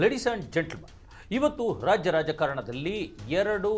Ladies and gentleman, ಇವತ್ತು ರಾಜ್ಯ ರಾಜಕಾರಣದಲ್ಲಿ ಎರಡು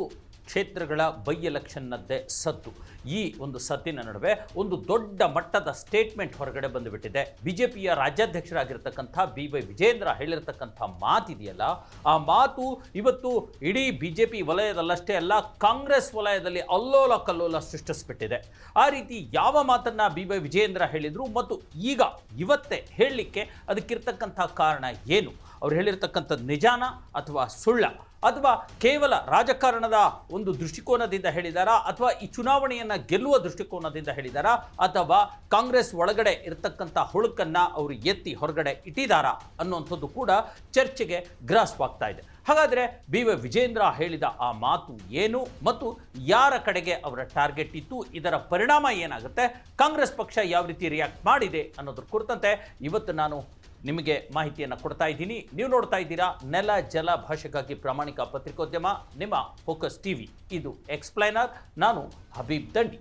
ಕ್ಷೇತ್ರಗಳ ಬೈ ಎಲೆಕ್ಷನ್ನದ್ದೇ ಸದ್ದು. ಈ ಒಂದು ಸದ್ದಿನ ನಡುವೆ ಒಂದು ದೊಡ್ಡ ಮಟ್ಟದ ಸ್ಟೇಟ್ಮೆಂಟ್ ಹೊರಗಡೆ ಬಂದುಬಿಟ್ಟಿದೆ. ಬಿಜೆಪಿಯ ರಾಜ್ಯಾಧ್ಯಕ್ಷರಾಗಿರ್ತಕ್ಕಂಥ BY ವಿಜೇಂದ್ರ ಹೇಳಿರ್ತಕ್ಕಂಥ ಮಾತಿದೆಯಲ್ಲ, ಆ ಮಾತು ಇವತ್ತು ಇಡೀ ಬಿಜೆಪಿ ವಲಯದಲ್ಲಷ್ಟೇ ಅಲ್ಲ, ಕಾಂಗ್ರೆಸ್ ವಲಯದಲ್ಲಿ ಅಲ್ಲೋಲ ಕಲ್ಲೋಲ ಸೃಷ್ಟಿಸ್ಬಿಟ್ಟಿದೆ. ಆ ರೀತಿ ಯಾವ ಮಾತನ್ನ BY ವಿಜೇಂದ್ರ ಹೇಳಿದ್ರು ಮತ್ತು ಈಗ ಇವತ್ತೇ ಹೇಳಲಿಕ್ಕೆ ಅದಕ್ಕಿರ್ತಕ್ಕಂಥ ಕಾರಣ ಏನು? ಅವ್ರು ಹೇಳಿರ್ತಕ್ಕಂಥದ್ದು ನಿಜಾನ ಅಥವಾ ಸುಳ್ಳ, ಅಥವಾ ಕೇವಲ ರಾಜಕಾರಣದ ಒಂದು ದೃಷ್ಟಿಕೋನದಿಂದ ಹೇಳಿದಾರಾ, ಅಥವಾ ಈ ಚುನಾವಣೆಯನ್ನು ಗೆಲ್ಲುವ ದೃಷ್ಟಿಕೋನದಿಂದ ಹೇಳಿದಾರಾ, ಅಥವಾ ಕಾಂಗ್ರೆಸ್ ಒಳಗಡೆ ಇರತಕ್ಕಂಥ ಹುಳುಕನ್ನು ಅವರು ಎತ್ತಿ ಹೊರಗಡೆ ಇಟ್ಟಿದ್ದಾರಾ ಅನ್ನುವಂಥದ್ದು ಕೂಡ ಚರ್ಚೆಗೆ ಗ್ರಾಸವಾಗ್ತಾ ಇದೆ. ಹಾಗಾದರೆ BY ವಿಜೇಂದ್ರ ಹೇಳಿದ ಆ ಮಾತು ಏನು ಮತ್ತು ಯಾರ ಕಡೆಗೆ ಅವರ ಟಾರ್ಗೆಟ್ ಇತ್ತು, ಇದರ ಪರಿಣಾಮ ಏನಾಗುತ್ತೆ, ಕಾಂಗ್ರೆಸ್ ಪಕ್ಷ ಯಾವ ರೀತಿ ರಿಯಾಕ್ಟ್ ಮಾಡಿದೆ ಅನ್ನೋದ್ರ ಕುರಿತಂತೆ ಇವತ್ತು ನಾನು ನಿಮಗೆ ಮಾಹಿತಿಯನ್ನು ಕೊಡ್ತಾ ಇದ್ದೀನಿ. ನೀವು ನೋಡ್ತಾ ಇದ್ದೀರಾ ನೆಲ ಜಲ ಭಾಷೆಗಾಗಿ ಪ್ರಾಮಾಣಿಕ ಪತ್ರಿಕೋದ್ಯಮ ನಿಮ್ಮ ಫೋಕಸ್ ಟಿವಿ. ಇದು ಎಕ್ಸ್ಪ್ಲೈನರ್. ನಾನು ಹಬೀಬ್ ದಂಡಿ.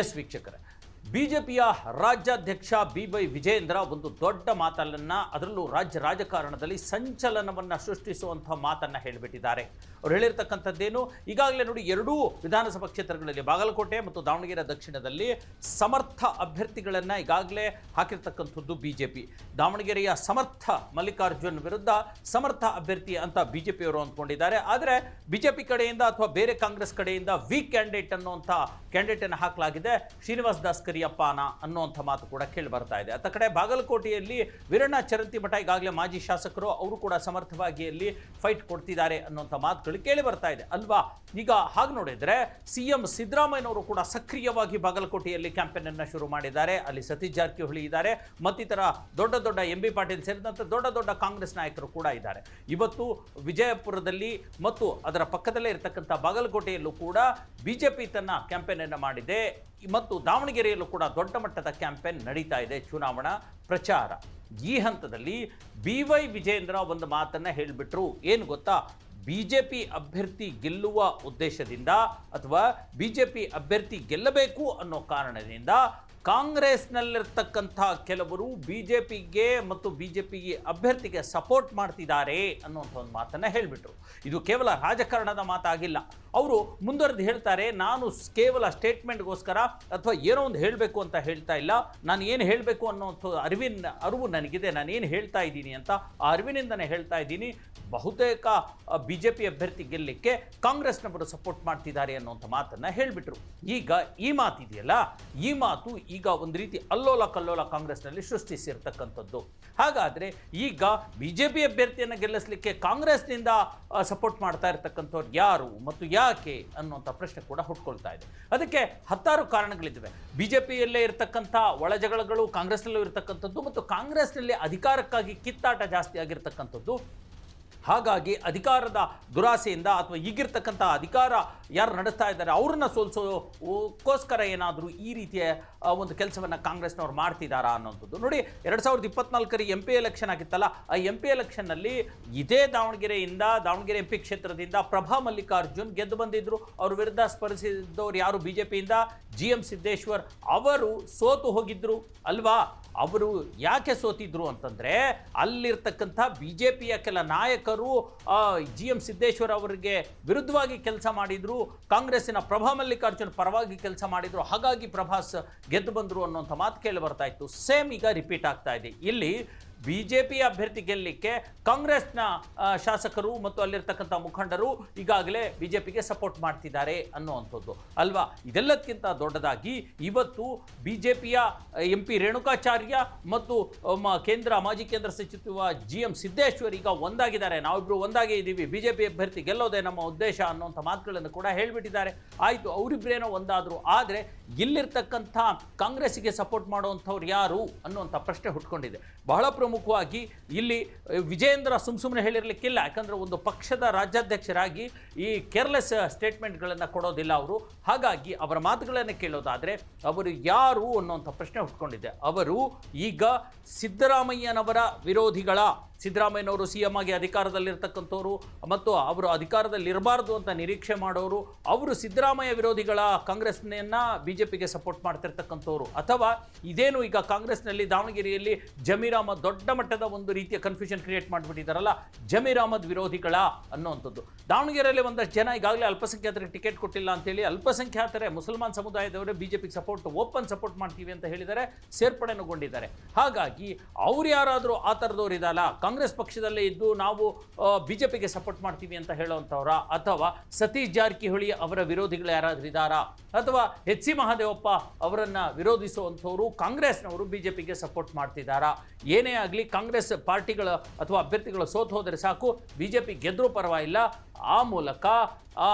ಎಸ್ ವೀಕ್ಷಕರೇ, ಬಿಜೆಪಿಯ ರಾಜ್ಯಾಧ್ಯಕ್ಷ BY ವಿಜೇಂದ್ರ ಒಂದು ದೊಡ್ಡ ಮಾತನ್ನು, ಅದರಲ್ಲೂ ರಾಜ್ಯ ರಾಜಕಾರಣದಲ್ಲಿ ಸಂಚಲನವನ್ನು ಸೃಷ್ಟಿಸುವಂಥ ಮಾತನ್ನು ಹೇಳಿಬಿಟ್ಟಿದ್ದಾರೆ. ಅವ್ರು ಹೇಳಿರ್ತಕ್ಕಂಥದ್ದೇನು, ಈಗಾಗಲೇ ನೋಡಿ ಎರಡೂ ವಿಧಾನಸಭಾ ಕ್ಷೇತ್ರಗಳಲ್ಲಿ ಬಾಗಲಕೋಟೆ ಮತ್ತು ದಾವಣಗೆರೆ ದಕ್ಷಿಣದಲ್ಲಿ ಸಮರ್ಥ ಅಭ್ಯರ್ಥಿಗಳನ್ನು ಈಗಾಗಲೇ ಹಾಕಿರ್ತಕ್ಕಂಥದ್ದು ಬಿಜೆಪಿ. ದಾವಣಗೆರೆಯ ಸಮರ್ಥ ಮಲ್ಲಿಕಾರ್ಜುನ್ ವಿರುದ್ಧ ಸಮರ್ಥ ಅಭ್ಯರ್ಥಿ ಅಂತ ಬಿಜೆಪಿಯವರು ಅಂದ್ಕೊಂಡಿದ್ದಾರೆ. ಆದರೆ ಬಿಜೆಪಿ ಕಡೆಯಿಂದ ಅಥವಾ ಬೇರೆ ಕಾಂಗ್ರೆಸ್ ಕಡೆಯಿಂದ ವೀಕ್ ಕ್ಯಾಂಡಿಡೇಟ್ ಅನ್ನುವಂಥ ಕ್ಯಾಂಡಿಡೇಟನ್ನು ಹಾಕಲಾಗಿದೆ. ಶ್ರೀನಿವಾಸ್ ದಾಸ್ ಕರಿಯಪ್ಪನ ಅನ್ನುವಂಥ ಮಾತು ಕೂಡ ಕೇಳಿ ಬರ್ತಾ ಇದೆ. ಅತ್ತ ಕಡೆ ಬಾಗಲಕೋಟೆಯಲ್ಲಿ ವೀರಣ್ಣ ಚರಂತಿಮಠ ಈಗಾಗಲೇ ಮಾಜಿ ಶಾಸಕರು, ಅವರು ಕೂಡ ಸಮರ್ಥವಾಗಿ ಅಲ್ಲಿ ಫೈಟ್ ಕೊಡ್ತಿದ್ದಾರೆ ಅನ್ನುವಂಥ ಮಾತುಗಳು ಕೇಳಿ ಬರ್ತಾ ಇದೆ ಅಲ್ವಾ. ಈಗ ಹಾಗೆ ನೋಡಿದ್ರೆ CM ಸಿದ್ದರಾಮಯ್ಯನವರು ಕೂಡ ಸಕ್ರಿಯವಾಗಿ ಬಾಗಲಕೋಟೆಯಲ್ಲಿ ಕ್ಯಾಂಪೇನ್ ಅನ್ನು ಶುರು ಮಾಡಿದ್ದಾರೆ. ಅಲ್ಲಿ ಸತೀಶ್ ಜಾರಕಿಹೊಳಿ ಇದ್ದಾರೆ, ಮತ್ತಿತರ ದೊಡ್ಡ ದೊಡ್ಡ MB ಪಾಟೀಲ್ ಸೇರಿದಂತೆ ದೊಡ್ಡ ದೊಡ್ಡ ಕಾಂಗ್ರೆಸ್ ನಾಯಕರು ಕೂಡ ಇದ್ದಾರೆ. ಇವತ್ತು ವಿಜಯಪುರದಲ್ಲಿ ಮತ್ತು ಅದರ ಪಕ್ಕದಲ್ಲೇ ಇರತಕ್ಕಂಥ ಬಾಗಲಕೋಟೆಯಲ್ಲೂ ಕೂಡ ಬಿಜೆಪಿ ತನ್ನ ಕ್ಯಾಂಪೇನ್ ಅನ್ನು ಮಾಡಿದೆ ಮತ್ತು ದಾವಣಗೆರೆಯಲ್ಲೂ ಕೂಡ ದೊಡ್ಡ ಮಟ್ಟದ ಕ್ಯಾಂಪೇನ್ ನಡೀತಾ ಇದೆ, ಚುನಾವಣಾ ಪ್ರಚಾರ. ಈ ಹಂತದಲ್ಲಿ BY ವಿಜೇಂದ್ರ ಒಂದು ಮಾತನ್ನ ಹೇಳಿಬಿಟ್ರು. ಏನು ಗೊತ್ತಾ, ಬಿಜೆಪಿ ಅಭ್ಯರ್ಥಿ ಗೆಲ್ಲುವ ಉದ್ದೇಶದಿಂದ ಅಥವಾ ಬಿಜೆಪಿ ಅಭ್ಯರ್ಥಿ ಗೆಲ್ಲಬೇಕು ಅನ್ನೋ ಕಾರಣದಿಂದ ಕಾಂಗ್ರೆಸ್ನಲ್ಲಿರ್ತಕ್ಕಂಥ ಕೆಲವರು ಬಿಜೆಪಿಗೆ ಮತ್ತು ಬಿಜೆಪಿ ಅಭ್ಯರ್ಥಿಗೆ ಸಪೋರ್ಟ್ ಮಾಡ್ತಿದ್ದಾರೆ ಅನ್ನುವಂಥ ಒಂದು ಮಾತನ್ನು ಹೇಳಿಬಿಟ್ರು. ಇದು ಕೇವಲ ರಾಜಕಾರಣದ ಮಾತಾಗಿಲ್ಲ. ಅವರು ಮುಂದುವರೆದು ಹೇಳ್ತಾರೆ, ನಾನು ಕೇವಲ ಸ್ಟೇಟ್ಮೆಂಟ್ಗೋಸ್ಕರ ಅಥವಾ ಏನೋ ಒಂದು ಹೇಳಬೇಕು ಅಂತ ಹೇಳ್ತಾ ಇಲ್ಲ, ನಾನು ಏನು ಹೇಳಬೇಕು ಅನ್ನೋಂಥ ಅರಿವು ನನಗಿದೆ, ನಾನು ಏನು ಹೇಳ್ತಾ ಇದ್ದೀನಿ ಅಂತ ಆ ಅರಿವಿನಿಂದನೇ ಹೇಳ್ತಾ ಇದ್ದೀನಿ. ಬಹುತೇಕ ಬಿಜೆಪಿ ಅಭ್ಯರ್ಥಿ ಗೆಲ್ಲಲಿಕ್ಕೆ ಕಾಂಗ್ರೆಸ್ನವರು ಸಪೋರ್ಟ್ ಮಾಡ್ತಿದ್ದಾರೆ ಅನ್ನುವಂಥ ಮಾತನ್ನು ಹೇಳಿಬಿಟ್ರು. ಈಗ ಈ ಮಾತಿದೆಯಲ್ಲ, ಈ ಮಾತು ಈಗ ಒಂದು ರೀತಿ ಅಲ್ಲೋಲ ಕಲ್ಲೋಲ ಕಾಂಗ್ರೆಸ್ನಲ್ಲಿ ಸೃಷ್ಟಿಸಿರ್ತಕ್ಕಂಥದ್ದು. ಹಾಗಾದರೆ ಈಗ ಬಿಜೆಪಿ ಅಭ್ಯರ್ಥಿಯನ್ನು ಗೆಲ್ಲಿಸಲಿಕ್ಕೆ ಕಾಂಗ್ರೆಸ್ನಿಂದ ಸಪೋರ್ಟ್ ಮಾಡ್ತಾ ಇರತಕ್ಕಂಥವ್ರು ಯಾರು ಮತ್ತು ಯಾಕೆ ಅನ್ನುವಂಥ ಪ್ರಶ್ನೆ ಕೂಡ ಹುಟ್ಕೊಳ್ತಾ ಇದೆ. ಅದಕ್ಕೆ ಹತ್ತಾರು ಕಾರಣಗಳಿದ್ದಾವೆ. ಬಿಜೆಪಿಯಲ್ಲೇ ಇರತಕ್ಕಂಥ ಒಳಜಗಳಗಳು ಕಾಂಗ್ರೆಸ್ನಲ್ಲೂ ಇರತಕ್ಕಂಥದ್ದು ಮತ್ತು ಕಾಂಗ್ರೆಸ್ನಲ್ಲಿ ಅಧಿಕಾರಕ್ಕಾಗಿ ಕಿತ್ತಾಟ ಜಾಸ್ತಿ ಆಗಿರ್ತಕ್ಕಂಥದ್ದು. ಹಾಗಾಗಿ ಅಧಿಕಾರದ ದುರಾಸೆಯಿಂದ ಅಥವಾ ಈಗಿರ್ತಕ್ಕಂಥ ಅಧಿಕಾರ ಯಾರು ನಡೆಸ್ತಾ ಇದ್ದಾರೆ ಅವ್ರನ್ನ ಸೋಲಿಸೋಕ್ಕೋಸ್ಕರ ಏನಾದರೂ ಈ ರೀತಿಯ ಒಂದು ಕೆಲಸವನ್ನು ಕಾಂಗ್ರೆಸ್ನವ್ರು ಮಾಡ್ತಿದ್ದಾರಾ ಅನ್ನೋಂಥದ್ದು. ನೋಡಿ, 2024 MP ಎಲೆಕ್ಷನ್ ಆಗಿತ್ತಲ್ಲ, ಆ MP ಎಲೆಕ್ಷನ್ನಲ್ಲಿ ಇದೇ ದಾವಣಗೆರೆ MP ಕ್ಷೇತ್ರದಿಂದ ಪ್ರಭಾ ಮಲ್ಲಿಕಾರ್ಜುನ್ ಗೆದ್ದು ಬಂದಿದ್ರು. ಅವ್ರ ವಿರುದ್ಧ ಸ್ಪರ್ಧಿಸಿದ್ದವ್ರು ಯಾರು BJPಯಿಂದ GM ಸಿದ್ದೇಶ್ವರ್ ಅವರು ಸೋತು ಹೋಗಿದ್ರು ಅಲ್ವಾ. ಅವರು ಯಾಕೆ ಸೋತಿದ್ರು ಅಂತಂದರೆ, ಅಲ್ಲಿರ್ತಕ್ಕಂಥ BJPಯ ಕೆಲ ನಾಯಕರು GM ಸಿದ್ದೇಶ್ವರ್ ಅವರಿಗೆ ವಿರುದ್ಧವಾಗಿ ಕೆಲಸ ಮಾಡಿದ್ರು, ಕಾಂಗ್ರೆಸ್ಸಿನ ಪ್ರಭಾ ಮಲ್ಲಿಕಾರ್ಜುನ್ ಪರವಾಗಿ ಕೆಲಸ ಮಾಡಿದ್ರು. ಹಾಗಾಗಿ ಪ್ರಭಾಸ್ ಗೆದ್ದು ಬಂದರು ಅನ್ನೋಂಥ ಮಾತು ಕೇಳಿ ಬರ್ತಾ ಇತ್ತು. ಸೇಮ್ ಈಗ ರಿಪೀಟ್ ಆಗ್ತಾ ಇದೆ. ಇಲ್ಲಿ ಬಿಜೆಪಿ ಅಭ್ಯರ್ಥಿ ಗೆಲ್ಲಲಿಕ್ಕೆ ಕಾಂಗ್ರೆಸ್ನ ಶಾಸಕರು ಮತ್ತು ಅಲ್ಲಿರ್ತಕ್ಕಂಥ ಮುಖಂಡರು ಈಗಾಗಲೇ ಬಿಜೆಪಿಗೆ ಸಪೋರ್ಟ್ ಮಾಡ್ತಿದ್ದಾರೆ ಅನ್ನುವಂಥದ್ದು ಅಲ್ವಾ. ಇದೆಲ್ಲಕ್ಕಿಂತ ದೊಡ್ಡದಾಗಿ ಇವತ್ತು ಬಿಜೆಪಿಯ MP ರೇಣುಕಾಚಾರ್ಯ ಮತ್ತು ಮಾಜಿ ಕೇಂದ್ರ ಸಚಿವ GM ಸಿದ್ದೇಶ್ವರ್ ಈಗ ಒಂದಾಗಿದ್ದಾರೆ. ನಾವಿಬ್ರು ಒಂದಾಗೇ ಇದ್ದೀವಿ, ಬಿಜೆಪಿ ಅಭ್ಯರ್ಥಿ ಗೆಲ್ಲೋದೇ ನಮ್ಮ ಉದ್ದೇಶ ಅನ್ನುವಂಥ ಮಾತುಗಳನ್ನು ಕೂಡ ಹೇಳಿಬಿಟ್ಟಿದ್ದಾರೆ. ಆಯಿತು, ಅವರಿಬ್ಬರೇನೋ ಒಂದಾದರು. ಆದರೆ ಇಲ್ಲಿರ್ತಕ್ಕಂಥ ಕಾಂಗ್ರೆಸ್ಸಿಗೆ ಸಪೋರ್ಟ್ ಮಾಡುವಂಥವ್ರು ಯಾರು ಅನ್ನುವಂಥ ಪ್ರಶ್ನೆ ಹುಟ್ಕೊಂಡಿದೆ. ಬಹಳ ಪ್ರಮುಖವಾಗಿ ಇಲ್ಲಿ ವಿಜೇಂದ್ರ ಸುಮ್ಮನೆ ಹೇಳಿರಲಿಕ್ಕಿಲ್ಲ. ಯಾಕಂದರೆ ಒಂದು ಪಕ್ಷದ ರಾಜ್ಯಾಧ್ಯಕ್ಷರಾಗಿ ಈ ಕೇರ್ಲೆಸ್ ಸ್ಟೇಟ್ಮೆಂಟ್ಗಳನ್ನು ಕೊಡೋದಿಲ್ಲ ಅವರು. ಹಾಗಾಗಿ ಅವರ ಮಾತುಗಳನ್ನು ಕೇಳೋದಾದರೆ ಅವರು ಯಾರು ಅನ್ನುವಂಥ ಪ್ರಶ್ನೆ ಹುಟ್ಕೊಂಡಿದೆ. ಅವರು ಈಗ ಸಿದ್ದರಾಮಯ್ಯನವರ ವಿರೋಧಿಗಳ ಸಿದ್ದರಾಮಯ್ಯನವರು CM ಆಗಿ ಅಧಿಕಾರದಲ್ಲಿರ್ತಕ್ಕಂಥವ್ರು ಮತ್ತು ಅವರು ಅಧಿಕಾರದಲ್ಲಿರಬಾರ್ದು ಅಂತ ನಿರೀಕ್ಷೆ ಮಾಡೋರು, ಅವರು ಸಿದ್ದರಾಮಯ್ಯ ವಿರೋಧಿಗಳ ಕಾಂಗ್ರೆಸ್ನ BJPಗೆ ಸಪೋರ್ಟ್ ಮಾಡ್ತಿರ್ತಕ್ಕಂಥವ್ರು, ಅಥವಾ ಇದೇನು ಈಗ ಕಾಂಗ್ರೆಸ್ನಲ್ಲಿ ದಾವಣಗೆರೆಯಲ್ಲಿ ಜಮೀರ್ ಅಹಮದ್ ದೊಡ್ಡ ಮಟ್ಟದ ಒಂದು ರೀತಿಯ ಕನ್ಫ್ಯೂಷನ್ ಕ್ರಿಯೇಟ್ ಮಾಡಿಬಿಟ್ಟಿದ್ದಾರಲ್ಲ, ಜಮೀರ್ ಅಹಮದ್ ವಿರೋಧಿಗಳ ಅನ್ನುವಂಥದ್ದು. ದಾವಣಗೆರೆಯಲ್ಲಿ ಒಂದಷ್ಟು ಜನ ಈಗಾಗಲೇ ಅಲ್ಪಸಂಖ್ಯಾತರಿಗೆ ಟಿಕೆಟ್ ಕೊಟ್ಟಿಲ್ಲ ಅಂತೇಳಿ ಅಲ್ಪಸಂಖ್ಯಾತರೇ ಮುಸಲ್ಮಾನ್ ಸಮುದಾಯದವರೇ BJPಗೆ ಸಪೋರ್ಟ್ ಓಪನ್ ಸಪೋರ್ಟ್ ಮಾಡ್ತೀವಿ ಅಂತ ಹೇಳಿದ್ದಾರೆ, ಸೇರ್ಪಡೆಗೊಂಡಿದ್ದಾರೆ. ಹಾಗಾಗಿ ಅವ್ರು ಯಾರಾದರೂ ಆ ಥರದವ್ರು ಇದ್ದಲ್ಲ, ಕಾಂಗ್ರೆಸ್ ಪಕ್ಷದಲ್ಲೇ ಇದ್ದು ನಾವು BJPಗೆ ಸಪೋರ್ಟ್ ಮಾಡ್ತೀವಿ ಅಂತ ಹೇಳೋವಂಥವ್ರ, ಅಥವಾ ಸತೀಶ್ ಜಾರಕಿಹೊಳಿ ಅವರ ವಿರೋಧಿಗಳು ಯಾರಾದರೂ ಇದ್ದಾರಾ, ಅಥವಾ HC ಮಹದೇವಪ್ಪ ಅವರನ್ನು ವಿರೋಧಿಸುವಂಥವ್ರು ಕಾಂಗ್ರೆಸ್ನವರು BJPಗೆ ಸಪೋರ್ಟ್ ಮಾಡ್ತಿದ್ದಾರಾ? ಏನೇ ಆಗಲಿ ಕಾಂಗ್ರೆಸ್ ಪಾರ್ಟಿಗಳ ಅಥವಾ ಅಭ್ಯರ್ಥಿಗಳು ಸೋತು ಹೋದರೆ ಸಾಕು, BJP ಗೆದ್ದರೂ ಪರವಾಗಿಲ್ಲ, ಆ ಮೂಲಕ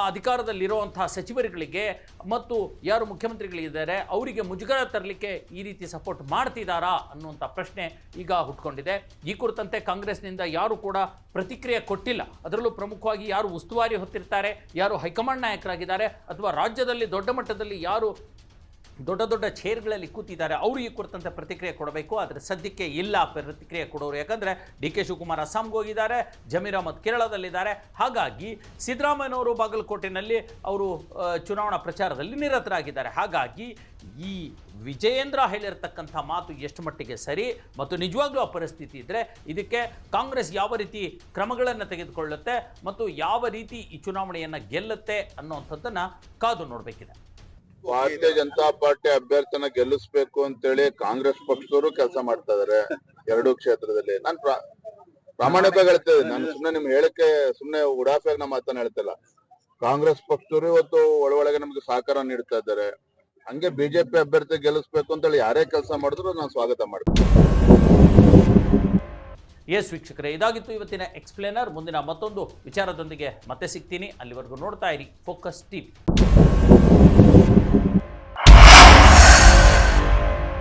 ಅಧಿಕಾರದಲ್ಲಿರುವಂತಹ ಸಚಿವರುಗಳಿಗೆ ಮತ್ತು ಯಾರು ಮುಖ್ಯಮಂತ್ರಿಗಳಿದ್ದಾರೆ ಅವರಿಗೆ ಮುಜುಗರ ತರಲಿಕ್ಕೆ ಈ ರೀತಿ ಸಪೋರ್ಟ್ ಮಾಡ್ತಿದ್ದಾರಾ ಅನ್ನುವಂಥ ಪ್ರಶ್ನೆ ಈಗ ಹುಟ್ಕೊಂಡಿದೆ. ಈ ಕುರಿತಂತೆ ಕಾಂಗ್ರೆಸ್ನಿಂದ ಯಾರು ಕೂಡ ಪ್ರತಿಕ್ರಿಯೆ ಕೊಟ್ಟಿಲ್ಲ. ಅದರಲ್ಲೂ ಪ್ರಮುಖವಾಗಿ ಯಾರು ಉಸ್ತುವಾರಿ ಹೊತ್ತಿರ್ತಾರೆ, ಯಾರು ಹೈಕಮಾಂಡ್ ನಾಯಕರಾಗಿದ್ದಾರೆ, ಅಥವಾ ರಾಜ್ಯದಲ್ಲಿ ದೊಡ್ಡ ಮಟ್ಟದಲ್ಲಿ ಯಾರು ದೊಡ್ಡ ದೊಡ್ಡ ಚೇರ್ಗಳಲ್ಲಿ ಕೂತಿದ್ದಾರೆ, ಅವರು ಈ ಕುರಿತಂತೆ ಪ್ರತಿಕ್ರಿಯೆ ಕೊಡಬೇಕು. ಆದರೆ ಸದ್ಯಕ್ಕೆ ಇಲ್ಲ ಪ್ರತಿಕ್ರಿಯೆ ಕೊಡೋರು. ಯಾಕಂದರೆ DK ಶಿವಕುಮಾರ್ ಅಸ್ಸಾಂಗೆ ಹೋಗಿದ್ದಾರೆ, ಜಮೀರ್ ಅಹಮದ್ ಕೇರಳದಲ್ಲಿದ್ದಾರೆ. ಹಾಗಾಗಿ ಸಿದ್ದರಾಮಯ್ಯನವರು ಬಾಗಲಕೋಟೆಯಲ್ಲಿ ಅವರು ಚುನಾವಣಾ ಪ್ರಚಾರದಲ್ಲಿ ನಿರತರಾಗಿದ್ದಾರೆ. ಹಾಗಾಗಿ ಈ ವಿಜಯೇಂದ್ರ ಹೇಳಿರ್ತಕ್ಕಂಥ ಮಾತು ಎಷ್ಟು ಮಟ್ಟಿಗೆ ಸರಿ ಮತ್ತು ನಿಜವಾಗ್ಲೂ ಆ ಪರಿಸ್ಥಿತಿ ಇದ್ದರೆ ಇದಕ್ಕೆ ಕಾಂಗ್ರೆಸ್ ಯಾವ ರೀತಿ ಕ್ರಮಗಳನ್ನು ತೆಗೆದುಕೊಳ್ಳುತ್ತೆ ಮತ್ತು ಯಾವ ರೀತಿ ಈ ಚುನಾವಣೆಯನ್ನು ಗೆಲ್ಲುತ್ತೆ ಅನ್ನುವಂಥದ್ದನ್ನು ಕಾದು ನೋಡಬೇಕಿದೆ. ಭಾರತೀಯ ಜನತಾ ಪಾರ್ಟಿ ಅಭ್ಯರ್ಥಿನ ಗೆಲ್ಲಿಸ್ಬೇಕು ಅಂತೇಳಿ ಕಾಂಗ್ರೆಸ್ ಪಕ್ಷದವರು ಕೆಲಸ ಮಾಡ್ತಾ ಇದಾರೆ ಎರಡೂ ಕ್ಷೇತ್ರದಲ್ಲಿ. ನಾನು ಪ್ರಾಮಾಣಿಕವಾಗಿ ಹೇಳ್ತಾ ಇದ್ದೀನಿ, ನಾನು ಸುಮ್ಮನೆ ನಿಮ್ಗೆ ಹೇಳಿಕೆ ಸುಮ್ಮನೆ ಉಡಾಫಿಯಾಗಿ ನಮ್ಮ ಮಾತನ್ನ ಹೇಳ್ತಿಲ್ಲ. ಕಾಂಗ್ರೆಸ್ ಪಕ್ಷದವರು ಇವತ್ತು ಒಳಗೆ ನಮ್ಗೆ ಸಹಕಾರ ನೀಡ್ತಾ ಇದ್ದಾರೆ. ಹಂಗೆ BJP ಅಭ್ಯರ್ಥಿ ಗೆಲ್ಲಿಸ್ಬೇಕು ಅಂತೇಳಿ ಯಾರೇ ಕೆಲಸ ಮಾಡಿದ್ರು ನಾನು ಸ್ವಾಗತ ಮಾಡ್ತೀನಿ. ಎಸ್ ವೀಕ್ಷಕರೇ, ಇದಾಗಿತ್ತು ಇವತ್ತಿನ ಎಕ್ಸ್ಪ್ಲೇನರ್. ಮುಂದಿನ ಮತ್ತೊಂದು ವಿಚಾರದೊಂದಿಗೆ ಮತ್ತೆ ಸಿಗ್ತೀನಿ. ಅಲ್ಲಿವರೆಗೂ ನೋಡ್ತಾ ಇರಿ ಫೋಕಸ್ TV.